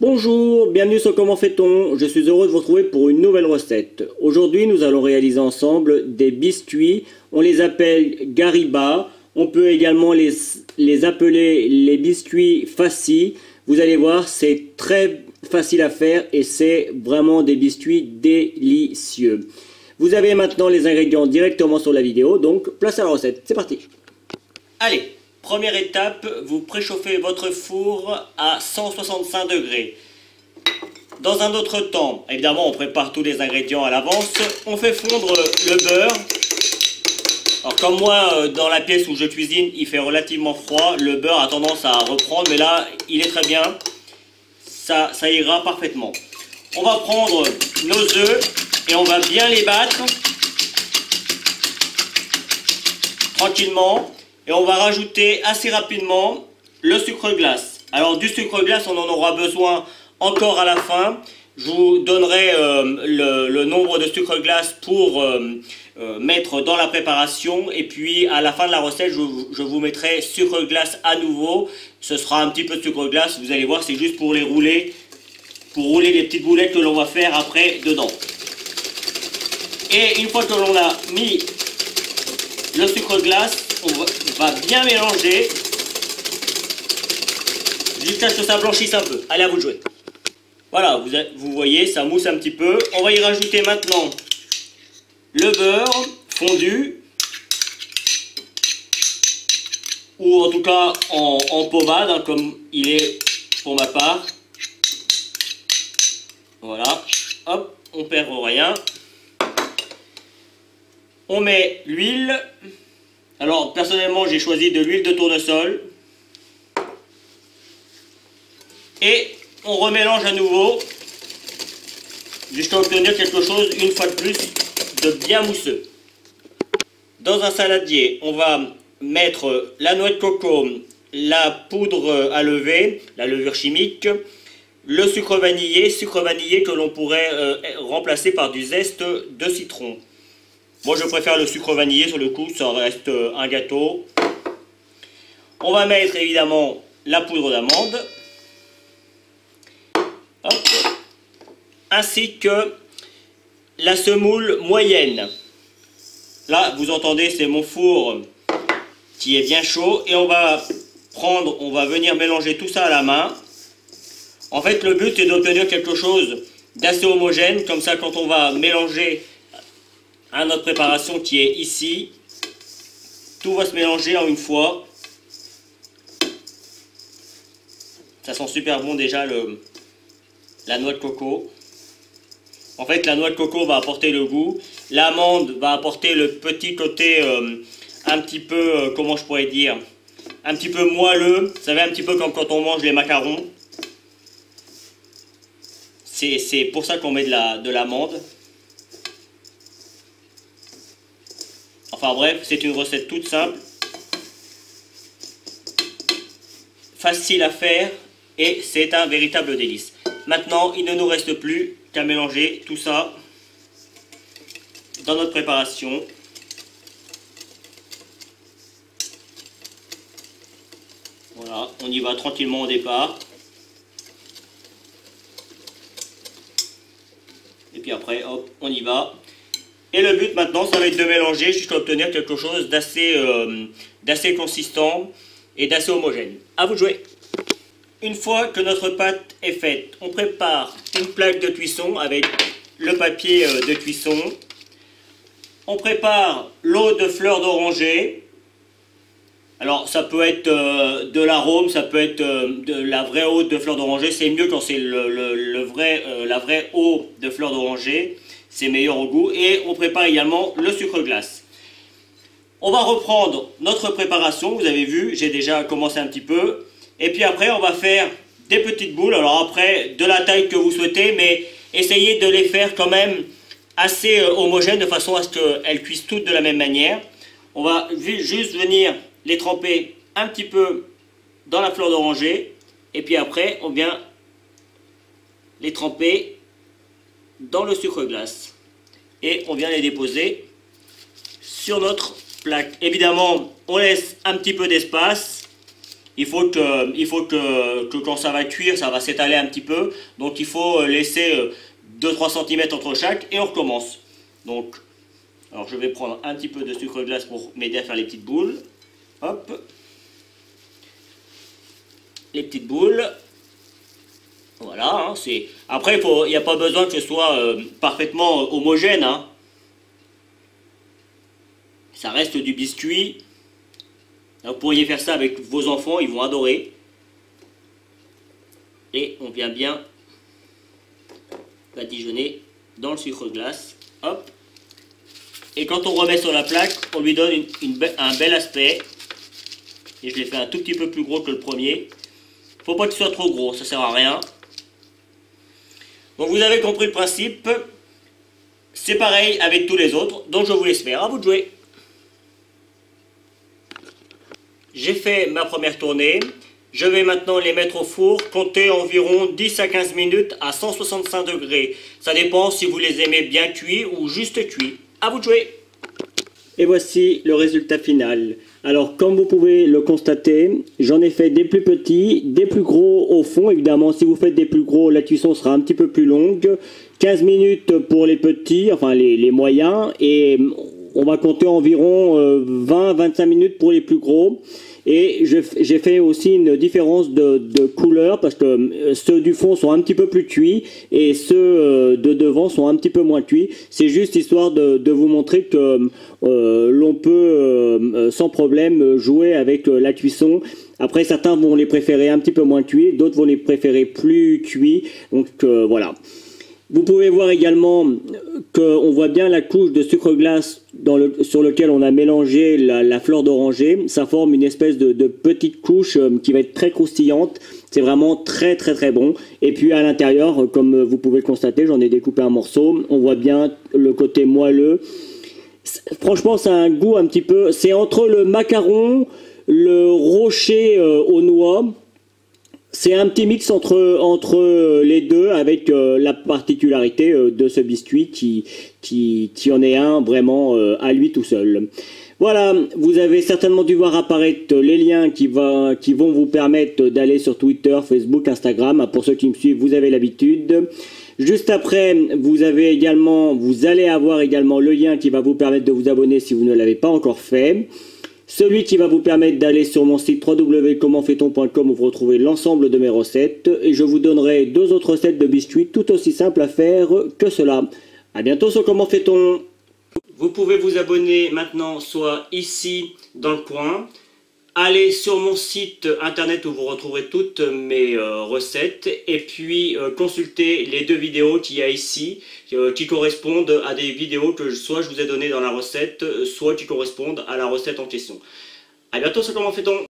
Bonjour, bienvenue sur Comment fait-on. Je suis heureux de vous retrouver pour une nouvelle recette. Aujourd'hui, nous allons réaliser ensemble des biscuits. On les appelle Gariba. On peut également les appeler les biscuits Fassi. Vous allez voir, c'est très facile à faire et c'est vraiment des biscuits délicieux. Vous avez maintenant les ingrédients directement sur la vidéo, donc place à la recette. C'est parti. Allez. Première étape, vous préchauffez votre four à 165 degrés. Dans un autre temps, évidemment on prépare tous les ingrédients à l'avance, on fait fondre le beurre. Alors comme moi, dans la pièce où je cuisine, il fait relativement froid, le beurre a tendance à reprendre, mais là il est très bien, ça ira parfaitement. On va prendre nos œufs et on va bien les battre tranquillement. Et on va rajouter assez rapidement le sucre glace. Alors du sucre glace, on en aura besoin encore à la fin. Je vous donnerai le nombre de sucre glace pour mettre dans la préparation. Et puis à la fin de la recette, je vous mettrai sucre glace à nouveau. Ce sera un petit peu de sucre glace, vous allez voir, c'est juste pour les rouler. Pour rouler les petites boulettes que l'on va faire après dedans. Et une fois que l'on a mis le sucre glace, on va bien mélanger jusqu'à ce que ça blanchisse un peu. Allez, à vous de jouer. Voilà, vous voyez, ça mousse un petit peu. On va y rajouter maintenant le beurre fondu, ou en tout cas en pommade, hein, comme il est pour ma part. Voilà, hop, on perd rien. On met l'huile. Alors, personnellement, j'ai choisi de l'huile de tournesol. Et on remélange à nouveau jusqu'à obtenir quelque chose, une fois de plus, de bien mousseux. Dans un saladier, on va mettre la noix de coco, la poudre à lever, la levure chimique, le sucre vanillé que l'on pourrait remplacer par du zeste de citron. Moi, je préfère le sucre vanillé sur le coup, ça reste un gâteau. On va mettre évidemment la poudre d'amande. Ainsi que la semoule moyenne. Là, vous entendez, c'est mon four qui est bien chaud. Et on va venir mélanger tout ça à la main. En fait, le but est d'obtenir quelque chose d'assez homogène. Comme ça, quand on va mélanger à notre préparation qui est ici, tout va se mélanger en une fois. Ça sent super bon déjà la noix de coco. En fait, la noix de coco va apporter le goût, l'amande va apporter le petit côté un petit peu, comment je pourrais dire, un petit peu moelleux. Vous savez, un petit peu comme quand on mange les macarons. C'est pour ça qu'on met de l'amande. Enfin bref, c'est une recette toute simple, facile à faire et c'est un véritable délice. Maintenant, il ne nous reste plus qu'à mélanger tout ça dans notre préparation. Voilà, on y va tranquillement au départ. Et puis après, hop, on y va. Et le but maintenant, ça va être de mélanger jusqu'à obtenir quelque chose d'assez consistant et d'assez homogène. À vous de jouer. Une fois que notre pâte est faite, on prépare une plaque de cuisson avec le papier de cuisson. On prépare l'eau de fleur d'oranger. Alors ça peut être de l'arôme, ça peut être de la vraie eau de fleur d'oranger. C'est mieux quand c'est la vraie eau de fleur d'oranger. C'est meilleur au goût. Et on prépare également le sucre glace. On va reprendre notre préparation. Vous avez vu, j'ai déjà commencé un petit peu. Et puis après, on va faire des petites boules. Alors après, de la taille que vous souhaitez, mais essayez de les faire quand même assez homogènes de façon à ce qu'elles cuisent toutes de la même manière. On va juste venir les tremper un petit peu dans la fleur d'oranger. Et puis après, on vient les tremper dans le sucre glace. Et on vient les déposer sur notre plaque. Évidemment, on laisse un petit peu d'espace il faut que quand ça va cuire, ça va s'étaler un petit peu. Donc il faut laisser 2-3 cm entre chaque et on recommence. Donc, alors je vais prendre un petit peu de sucre glace pour m'aider à faire les petites boules. Hop. Les petites boules. Voilà, hein, c'est... Après, il n'y a pas besoin que ce soit parfaitement homogène. Hein. Ça reste du biscuit. Vous pourriez faire ça avec vos enfants, ils vont adorer. Et on vient bien badigeonner dans le sucre glace. Hop. Et quand on remet sur la plaque, on lui donne un bel aspect. Et je l'ai fait un tout petit peu plus gros que le premier. Faut pas qu'il soit trop gros, ça sert à rien. Donc vous avez compris le principe. C'est pareil avec tous les autres. Donc je vous laisse faire, à vous de jouer. J'ai fait ma première tournée. Je vais maintenant les mettre au four, compter environ 10 à 15 minutes à 165 degrés. Ça dépend si vous les aimez bien cuits ou juste cuits. À vous de jouer. Et voici le résultat final. Alors comme vous pouvez le constater, j'en ai fait des plus petits, des plus gros au fond. Évidemment, si vous faites des plus gros, la cuisson sera un petit peu plus longue. 15 minutes pour les petits, enfin les moyens. Et on va compter environ 20-25 minutes pour les plus gros. Et j'ai fait aussi une différence de couleur parce que ceux du fond sont un petit peu plus cuits et ceux de devant sont un petit peu moins cuits. C'est juste histoire de vous montrer que l'on peut sans problème jouer avec la cuisson. Après, certains vont les préférer un petit peu moins cuits, d'autres vont les préférer plus cuits. Donc voilà. Vous pouvez voir également qu'on voit bien la couche de sucre glace sur lequel on a mélangé la fleur d'oranger. Ça forme une espèce de petite couche qui va être très croustillante. C'est vraiment très très très bon. Et puis à l'intérieur, comme vous pouvez le constater, j'en ai découpé un morceau. On voit bien le côté moelleux. Franchement, ça a un goût un petit peu... C'est entre le macaron, le rocher aux noix... C'est un petit mix entre les deux avec la particularité de ce biscuit qui en est un vraiment à lui tout seul. Voilà, vous avez certainement dû voir apparaître les liens qui vont vous permettre d'aller sur Twitter, Facebook, Instagram. Pour ceux qui me suivent, vous avez l'habitude. Juste après, vous allez avoir également le lien qui va vous permettre de vous abonner si vous ne l'avez pas encore fait. Celui qui va vous permettre d'aller sur mon site www.commentfaiton.com où vous retrouvez l'ensemble de mes recettes. Et je vous donnerai 2 autres recettes de biscuits tout aussi simples à faire que cela. A bientôt sur Comment Fait-on. Vous pouvez vous abonner maintenant soit ici dans le coin. Allez sur mon site internet où vous retrouverez toutes mes recettes et puis consultez les 2 vidéos qu'il y a ici qui correspondent à des vidéos que soit je vous ai données dans la recette, soit qui correspondent à la recette en question. A bientôt sur Comment Fait-on.